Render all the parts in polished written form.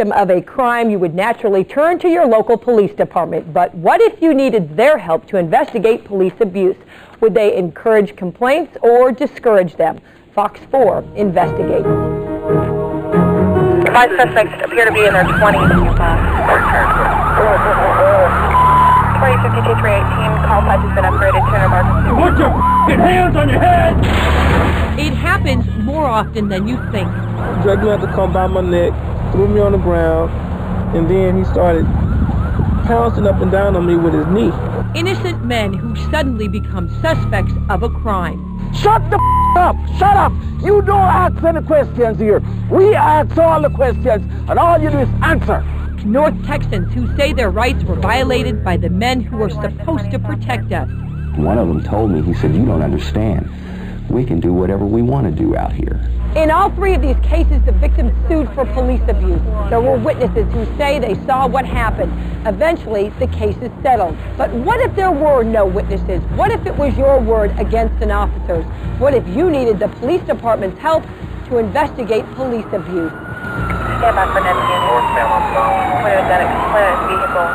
victim of a crime, you would naturally turn to your local police department. But what if you needed their help to investigate police abuse? Would they encourage complaints or discourage them? Fox 4 investigates. 5 suspects appear to be in their 20s. 2052-318, call patch has been upgraded to an emergency. Put your hands on your head! It happens more often than you think. Dragged me out to come by my neck, threw me on the ground, and then he started pouncing up and down on me with his knee. Innocent men who suddenly become suspects of a crime. Shut the up! Shut up! You don't ask any questions here. We ask all the questions, and all you do is answer. North Texans who say their rights were violated by the men who are supposed to protect us. One of them told me, he said, "You don't understand. We can do whatever we want to do out here." In all 3 of these cases, the victims sued for police abuse. There were witnesses who say they saw what happened. Eventually, the case is settled. But what if there were no witnesses? What if it was your word against an officer's? What if you needed the police department's help to investigate police abuse? Stand by for Neptune. Vehicle.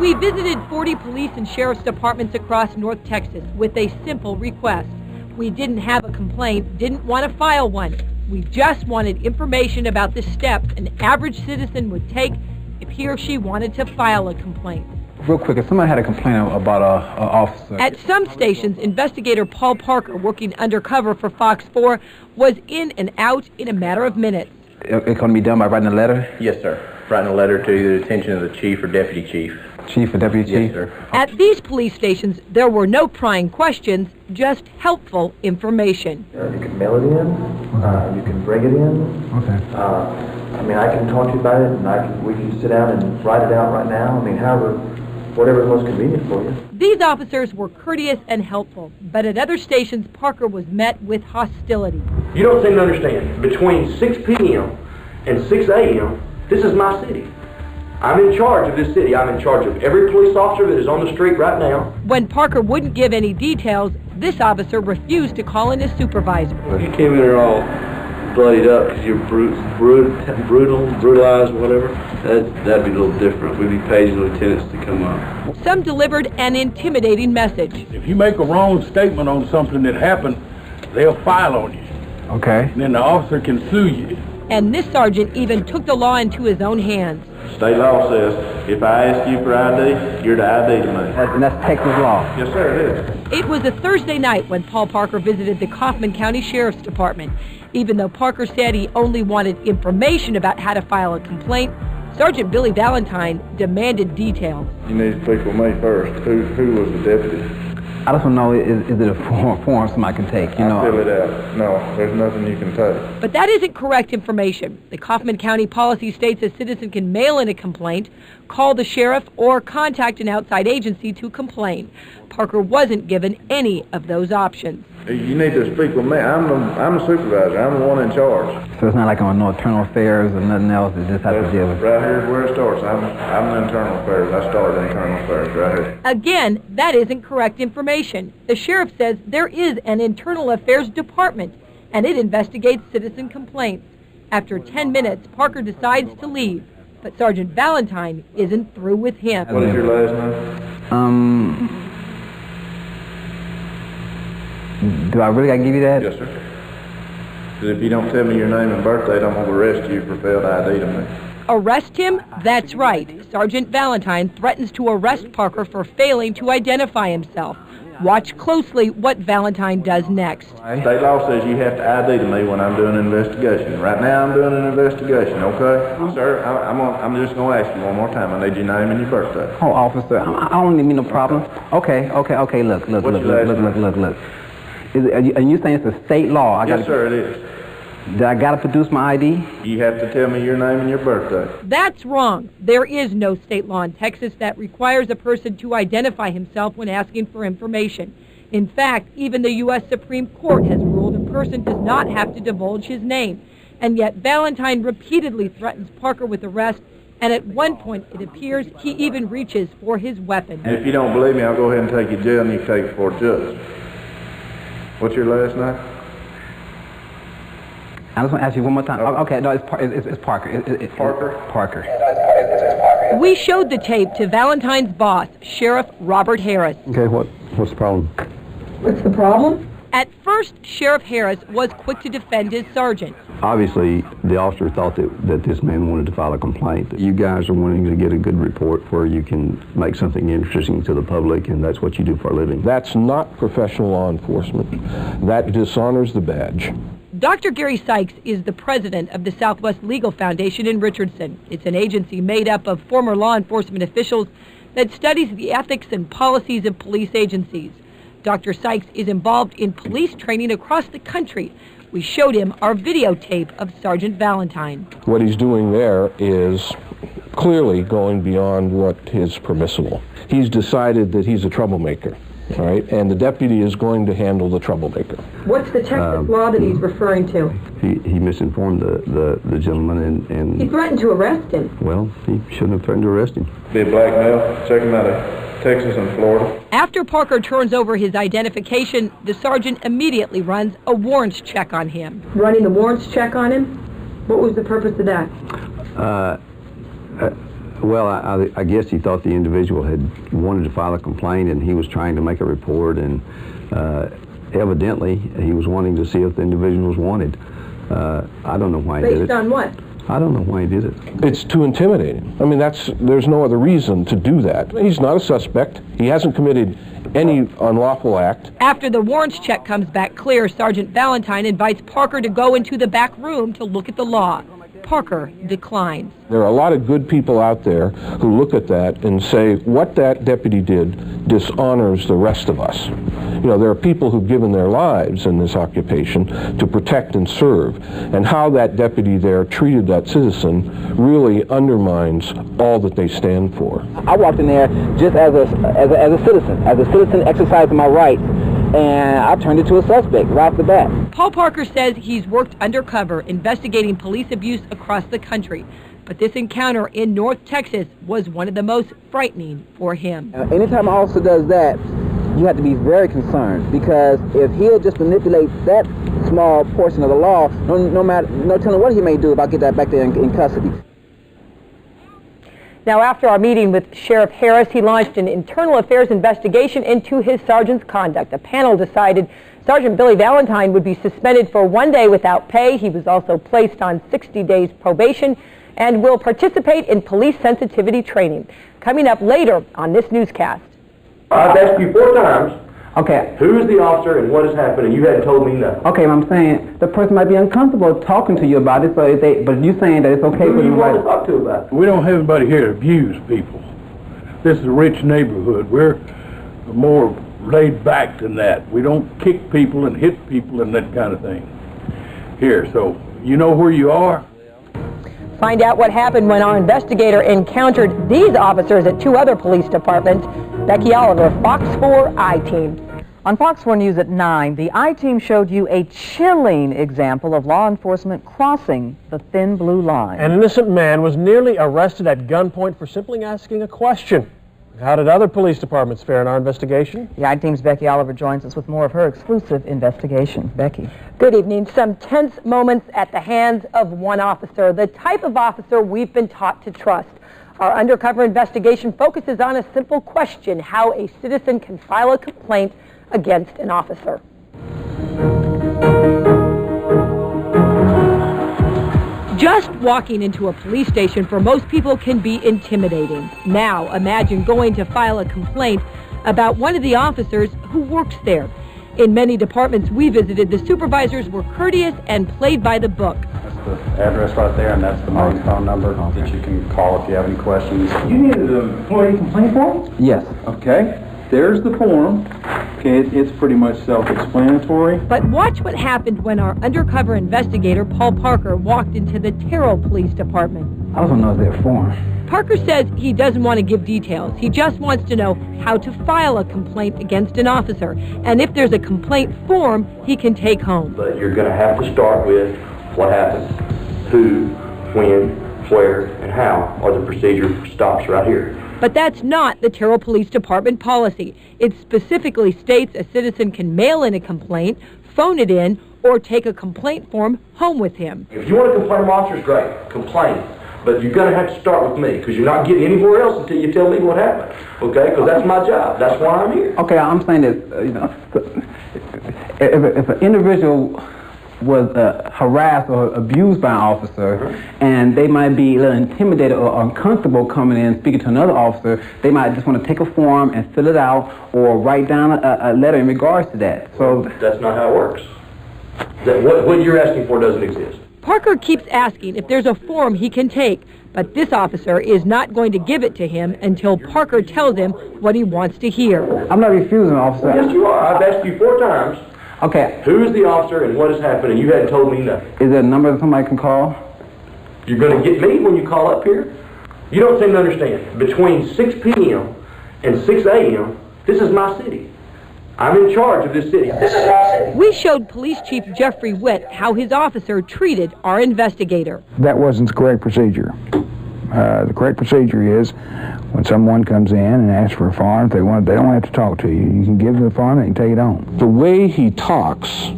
We visited 40 police and sheriff's departments across North Texas with a simple request. We didn't have a complaint, didn't want to file one. We just wanted information about the steps an average citizen would take if he or she wanted to file a complaint. Real quick, if somebody had a complaint about an officer. At some stations, investigator Paul Parker, working undercover for Fox 4, was in and out in a matter of minutes. It can be done by writing a letter? Yes, sir. Writing a letter to the attention of the chief or deputy chief. Chief or deputy chief? Yes, sir. At these police stations, there were no prying questions, just helpful information. You can mail it in. You can bring it in. Okay. I mean, I can talk to you about it, and we can sit down and write it out right now. I mean, whatever's most convenient for you. These officers were courteous and helpful, but at other stations, Parker was met with hostility. You don't seem to understand. Between 6 p.m. and 6 a.m., this is my city. I'm in charge of this city. I'm in charge of every police officer that is on the street right now. When Parker wouldn't give any details, this officer refused to call in his supervisor. If you came in here all bloodied up because you're brutalized, whatever, that'd be a little different. We'd be paging lieutenants to come up. Some delivered an intimidating message. If you make a wrong statement on something that happened, they'll file on you. Okay. And then the officer can sue you. And this sergeant even took the law into his own hands. State law says, if I ask you for ID, you're the ID to me. And that's Texas law? Yes, sir, it is. It was a Thursday night when Paul Parker visited the Kaufman County Sheriff's Department. Even though Parker said he only wanted information about how to file a complaint, Sergeant Billy Valentine demanded details. You need to speak with me first. Who was the deputy? I just want to know, is it a form somebody can take, you know? I'll fill it out. No, there's nothing you can take. But that isn't correct information. The Kaufman County policy states a citizen can mail in a complaint, call the sheriff, or contact an outside agency to complain. Parker wasn't given any of those options. You need to speak with me. I'm the supervisor. I'm the one in charge. So it's not like on no internal affairs or nothing else, it just has to deal with... Right here's where it starts. I'm the internal affairs. I started internal affairs right here. Again, that isn't correct information. The sheriff says there is an internal affairs department, and it investigates citizen complaints. After 10 minutes, Parker decides to leave, but Sergeant Valentine isn't through with him. What is your last name? Do I really got to give you that? Yes, sir. Because if you don't tell me your name and birthday, I'm going to arrest you for failed ID to me. Arrest him? That's right. Sergeant Valentine threatens to arrest Parker for failing to identify himself. Watch closely what Valentine does next. State law says you have to ID to me when I'm doing an investigation. Right now I'm doing an investigation, okay? Sir, I'm just going to ask you one more time. I need your name and your birthday. Oh, officer, I don't need no problem. Okay, look. Are you saying it's a state law? Yes, sir, it is. Do I got to produce my ID? You have to tell me your name and your birthday. That's wrong. There is no state law in Texas that requires a person to identify himself when asking for information. In fact, even the U.S. Supreme Court has ruled a person does not have to divulge his name. And yet Valentine repeatedly threatens Parker with arrest, and at one point it appears he even reaches for his weapon. And if you don't believe me, I'll go ahead and take you to jail and you can take it before a judge. What's your last name? I just want to ask you one more time. Okay, no, it's Parker. It's Parker? Parker. We showed the tape to Valentine's boss, Sheriff Robert Harris. Okay, what's the problem? What's the problem? At first, Sheriff Harris was quick to defend his sergeant. Obviously, the officer thought that this man wanted to file a complaint. You guys are wanting to get a good report where you can make something interesting to the public, and that's what you do for a living. That's not professional law enforcement. That dishonors the badge. Dr. Gary Sykes is the president of the Southwest Legal Foundation in Richardson. It's an agency made up of former law enforcement officials that studies the ethics and policies of police agencies. Dr. Sykes is involved in police training across the country. We showed him our videotape of Sergeant Valentine. What he's doing there is clearly going beyond what is permissible. He's decided that he's a troublemaker, all right? And the deputy is going to handle the troublemaker. What's the Texas law that he's referring to? He misinformed the gentleman and He threatened to arrest him. well, he shouldn't have threatened to arrest him. Be a black male, check him out of Texas and Florida. After Parker turns over his identification, the sergeant immediately runs a warrants check on him. Running the warrants check on him? What was the purpose of that? Well, I guess he thought the individual had wanted to file a complaint, and he was trying to make a report, and evidently he was wanting to see if the individual was wanted. I don't know why he did it. Based on what? I don't know why he did it. It's to intimidate him. I mean, there's no other reason to do that. He's not a suspect. He hasn't committed any unlawful act. After the warrants check comes back clear, Sergeant Valentine invites Parker to go into the back room to look at the law. Parker declines. There are a lot of good people out there who look at that and say, what that deputy did dishonors the rest of us. You know, there are people who've given their lives in this occupation to protect and serve, and how that deputy there treated that citizen really undermines all that they stand for. I walked in there just as a citizen exercising my rights, and I turned into a suspect right off the bat. Paul Parker says he's worked undercover investigating police abuse across the country, but this encounter in North Texas was one of the most frightening for him. Anytime an officer does that, you have to be very concerned, because if he'll just manipulate that small portion of the law, no telling what he may do about getting that back there in custody. Now, after our meeting with Sheriff Harris, he launched an internal affairs investigation into his sergeant's conduct. A panel decided Sergeant Billy Valentine would be suspended for 1 day without pay. He was also placed on 60 days probation and will participate in police sensitivity training. Coming up later on this newscast. I've asked you 4 times, Okay. who is the officer and what has happened, and you hadn't told me nothing. Okay, I'm saying the person might be uncomfortable talking to you about it, so but you're saying that it's okay Who for do you them want to to talk to about it? We don't have anybody here to abuse people. This is a rich neighborhood. We're more laid back than that. We don't kick people and hit people and that kind of thing here. So you know where you are? Find out what happened when our investigator encountered these officers at 2 other police departments. Becky Oliver, Fox 4 I-Team. On Fox 4 News at 9, the I-Team showed you a chilling example of law enforcement crossing the thin blue line. An innocent man was nearly arrested at gunpoint for simply asking a question. How did other police departments fare in our investigation? The I-Team's Becky Oliver joins us with more of her exclusive investigation. Becky. Good evening. Some tense moments at the hands of one officer, the type of officer we've been taught to trust. Our undercover investigation focuses on a simple question: how a citizen can file a complaint against an officer. Just walking into a police station for most people can be intimidating. Now, imagine going to file a complaint about one of the officers who works there. In many departments we visited, the supervisors were courteous and played by the book. That's the address right there, and that's the main phone number that you can call if you have any questions. You needed an employee complaint form? Yes. Okay. There's the form. Okay, it's pretty much self-explanatory. But watch what happened when our undercover investigator, Paul Parker, walked into the Terrell Police Department. I don't know their form. Parker says he doesn't want to give details. He just wants to know how to file a complaint against an officer. And if there's a complaint form, he can take home. But you're going to have to start with what happened, who, when, where, and how, or the procedure stops right here. But that's not the Terrell Police Department policy. It specifically states a citizen can mail in a complaint, phone it in, or take a complaint form home with him. If you want to complain, officers, great, complain. But you're going to have to start with me, because you're not getting anywhere else until you tell me what happened, okay? Because that's my job. That's why I'm here. Okay, I'm saying that, you know, if an individual was harassed or abused by an officer, and they might be a little intimidated or uncomfortable coming in and speaking to another officer, they might just want to take a form and fill it out or write down a letter in regards to that. So that's not how it works. What you're asking for doesn't exist. Parker keeps asking if there's a form he can take, but this officer is not going to give it to him until Parker tells him what he wants to hear. I'm not refusing, officer. Yes, you are. I've asked you 4 times. Okay. Who is the officer and what has happened, and you hadn't told me nothing. Is there a number that somebody can call? You're going to get me when you call up here? You don't seem to understand. Between 6 p.m. and 6 a.m., this is my city. I'm in charge of this city. This is my city. We showed Police Chief Jeffrey Witt how his officer treated our investigator. That wasn't the correct procedure. The correct procedure is when someone comes in and asks for a form, they don't have to talk to you. You can give them the form and they can take it on. The way he talks,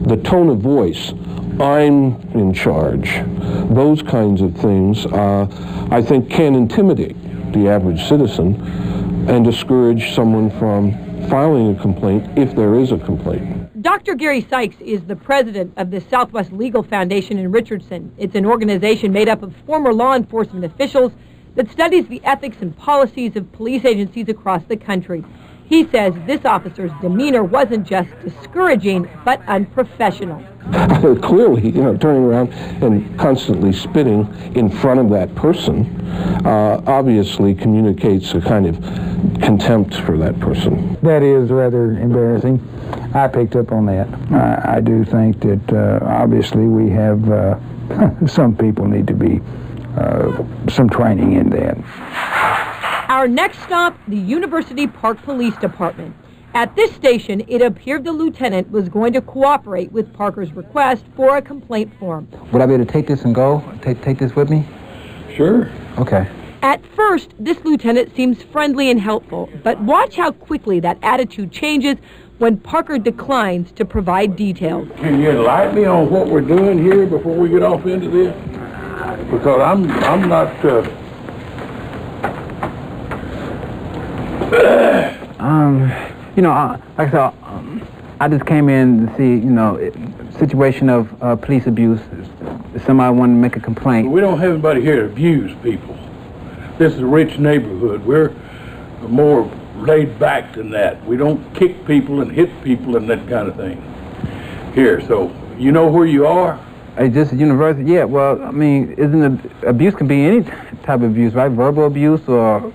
the tone of voice, I'm in charge, those kinds of things, I think can intimidate the average citizen and discourage someone from filing a complaint if there is a complaint. Dr. Gary Sykes is the president of the Southwest Legal Foundation in Richardson. It's an organization made up of former law enforcement officials that studies the ethics and policies of police agencies across the country. He says this officer's demeanor wasn't just discouraging, but unprofessional. Clearly, turning around and constantly spitting in front of that person obviously communicates a kind of contempt for that person. That is rather embarrassing. I picked up on that. I do think that obviously we have some people need to be some training in that. Our next stop, the University Park Police Department. At this station, it appeared the lieutenant was going to cooperate with Parker's request for a complaint form. Would I be able to take this and go? Take this with me? Sure. Okay. At first, this lieutenant seems friendly and helpful, but watch how quickly that attitude changes when Parker declines to provide details. Can you enlighten me on what we're doing here before we get off into this? Because I'm not... like I said, I just came in to see, situation of police abuse. Somebody wanted to make a complaint. We don't have anybody here to abuse people. This is a rich neighborhood. We're more laid back than that. We don't kick people and hit people and that kind of thing. Here, so you know where you are? Is this a university? Yeah, well, I mean, abuse can be any type of abuse, right? Verbal abuse or,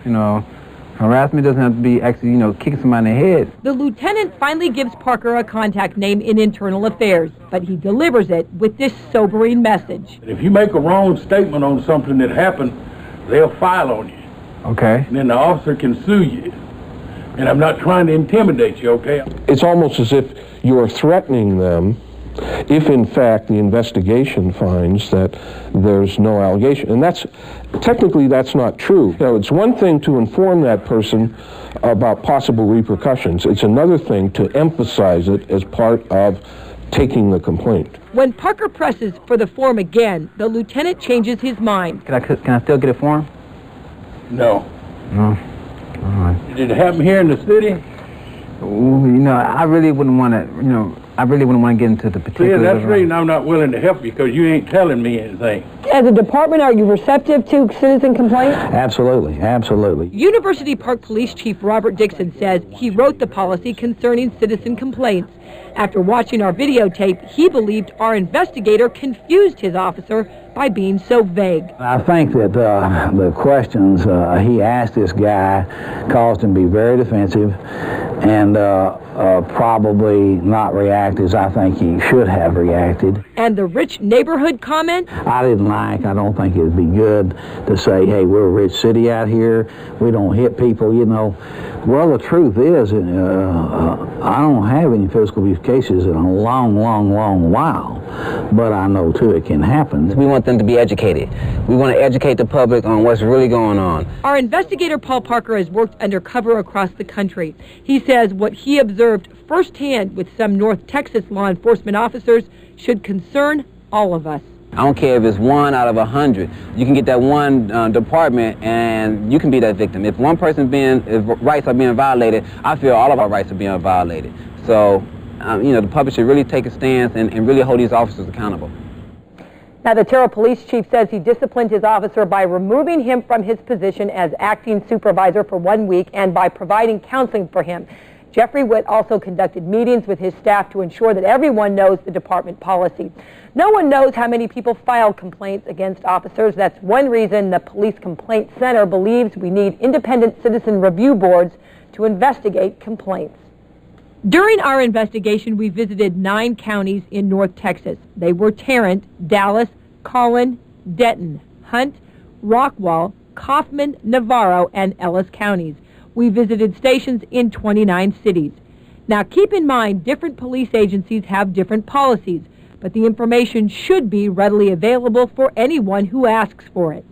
harassment doesn't have to be actually, kicking somebody in the head. The lieutenant finally gives Parker a contact name in Internal Affairs, but he delivers it with this sobering message. If you make a wrong statement on something that happened, they'll file on you. Okay. And then the officer can sue you. And I'm not trying to intimidate you, okay? It's almost as if you're threatening them if in fact the investigation finds that there's no allegation. And technically that's not true. It's one thing to inform that person about possible repercussions. It's another thing to emphasize it as part of taking the complaint. When Parker presses for the form again, the lieutenant changes his mind. Can I still get a form? No. No. All right. Did it happen here in the city? I really wouldn't want to, I really wouldn't want to get into the particulars. See, that's the reason I'm not willing to help you, because you ain't telling me anything. As a department, are you receptive to citizen complaints? Absolutely, absolutely. University Park Police Chief Robert Dixon says he wrote the policy concerning citizen complaints. After watching our videotape, he believed our investigator confused his officer by being so vague. I think that the questions he asked this guy caused him to be very defensive and probably not react as I think he should have reacted. And the rich neighborhood comment? I don't think it'd be good to say, hey, we're a rich city out here, we don't hit people, Well, the truth is, I don't have any physical abuse cases in a long, long, long while. but I know too it can happen. We want them to be educated. We want to educate the public on what's really going on. Our investigator Paul Parker has worked undercover across the country. He says what he observed firsthand with some North Texas law enforcement officers should concern all of us. I don't care if it's 1 out of 100. You can get that one department and you can be that victim. If one person's if rights are being violated, I feel all of our rights are being violated. So, the public should really take a stance and really hold these officers accountable. Now, the Terrell police chief says he disciplined his officer by removing him from his position as acting supervisor for 1 week and by providing counseling for him. Jeffrey Witt also conducted meetings with his staff to ensure that everyone knows the department policy. No one knows how many people file complaints against officers. That's one reason the Police Complaint Center believes we need independent citizen review boards to investigate complaints. During our investigation, we visited 9 counties in North Texas. They were Tarrant, Dallas, Collin, Denton, Hunt, Rockwall, Kaufman, Navarro, and Ellis counties. We visited stations in 29 cities. Now, keep in mind, different police agencies have different policies, but the information should be readily available for anyone who asks for it.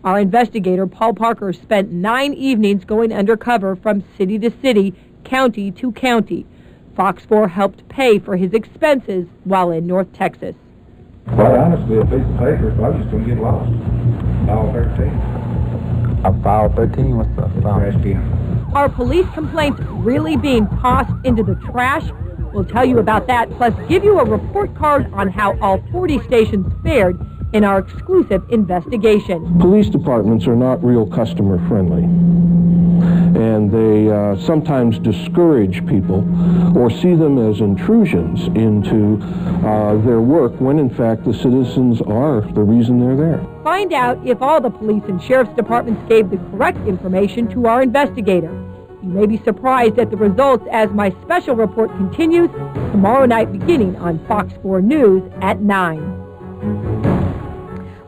Our investigator, Paul Parker, spent 9 evenings going undercover from city to city, county to county. Fox 4 helped pay for his expenses while in North Texas. Quite honestly, a piece of paper is probably just going to get lost. File 13. A file 13? What's the file? Are police complaints really being tossed into the trash? We'll tell you about that, plus give you a report card on how all 40 stations fared in our exclusive investigation. Police departments are not real customer friendly, and they sometimes discourage people or see them as intrusions into their work when in fact the citizens are the reason they're there. Find out if all the police and sheriff's departments gave the correct information to our investigator. You may be surprised at the results as my special report continues tomorrow night beginning on Fox 4 News at 9.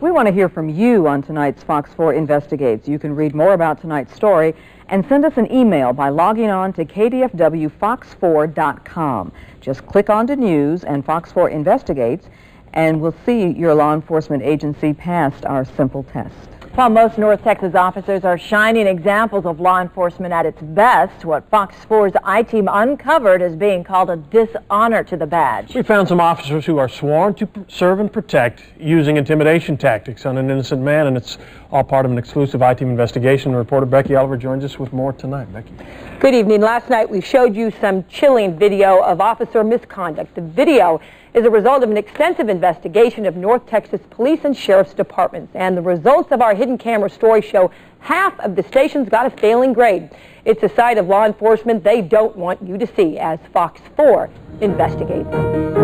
We want to hear from you on tonight's Fox 4 Investigates. You can read more about tonight's story and send us an email by logging on to kdfwfox4.com. Just click on to News and Fox 4 Investigates, and we'll see your law enforcement agency passed our simple test. While most North Texas officers are shining examples of law enforcement at its best, what Fox 4's I-Team uncovered is being called a dishonor to the badge. We found some officers who are sworn to serve and protect using intimidation tactics on an innocent man, and it's all part of an exclusive I-Team investigation. Reporter Becky Oliver joins us with more tonight. Becky. Good evening. Last night we showed you some chilling video of officer misconduct. The video is a result of an extensive investigation of North Texas police and sheriff's departments, and the results of our hidden camera story show half of the stations got a failing grade. It's a side of law enforcement they don't want you to see as Fox 4 investigates. We're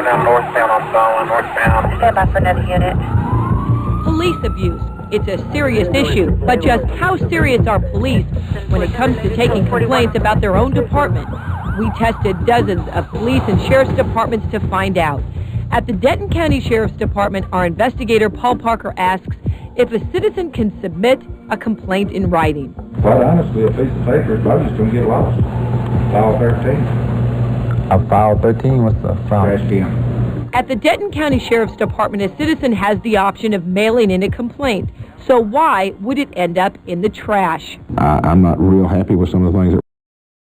now northbound on Solon, northbound. Stand by for another unit. Police abuse. It's a serious issue, but just how serious are police when it comes to taking complaints about their own department? We tested dozens of police and sheriff's departments to find out. At the Denton County Sheriff's Department, our investigator Paul Parker asks if a citizen can submit a complaint in writing. Quite honestly, a piece of paper is probably just going to get lost. File 13. A file 13? What's the file? Trash can. At the Denton County Sheriff's Department, a citizen has the option of mailing in a complaint. So why would it end up in the trash? I'm not real happy with some of the things that